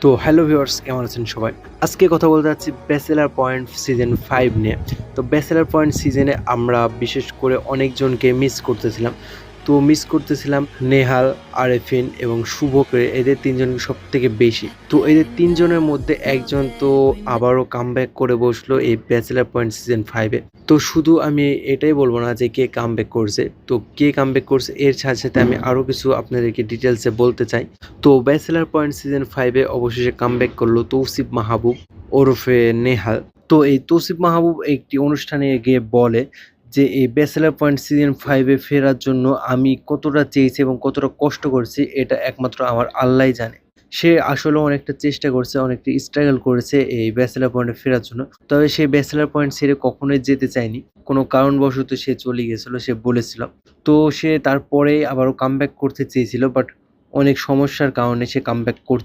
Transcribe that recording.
তো hello viewers, কেমন আছেন সবাই? আজকে কথা বলতে যাচ্ছি ব্যাচেলর পয়েন্ট সিজন 5 নিয়ে। তো ব্যাচেলর পয়েন্ট সিজনে আমরা বিশেষ করে অনেকজনকে মিস করতেছিলাম। তো মিস করতেছিলাম নেহাল, আরেফিন এবং শুভকে, এদের ৩ জনকে সবথেকে বেশি। তো এদের ৩ জনের মধ্যে একজন তো আবারও কামব্যাক করে বসলো এই ব্যাচেলর পয়েন্ট সিজন 5 এ। তো শুধু আমি এটাই বলব না যে কে কামব্যাক করছে। তো কে কামব্যাক করছে এর সাথে আমি আরও কিছু আপনাদেরকে ডিটেইলসে বলতে চাই। তো ব্যাচেলর পয়েন্ট সিজন 5 এ অবশেষে কামব্যাক করলো তৌসিফ মাহবুব ওরফে নেহাল। তো এই তৌসিফ মাহবুব একটি অনুষ্ঠানে গিয়ে বলে যে এই ব্যাচেলর পয়েন্ট সিজন 5 এ ফেরার জন্য আমি কতটা চেয়েছি এবং কতটা কষ্ট করেছি এটা একমাত্র আমার আল্লাহই জানে। সে আসলেও অনেকটা চেষ্টা করছে, অনেকটা স্ট্রাগল করেছে এই ব্যাচেলর পয়েন্টে ফেরার জন্য। তবে সে ব্যাচেলর পয়েন্ট ছেড়ে কখনোই যেতে চায়নি। কোনো কারণবশত সে চলে গিয়েছিল, সে বলেছিল। তো সে তারপরেই আবারও কামব্যাক করতে চেয়েছিল, বাট অনেক সমস্যার কারণে সে কামব্যাক করতে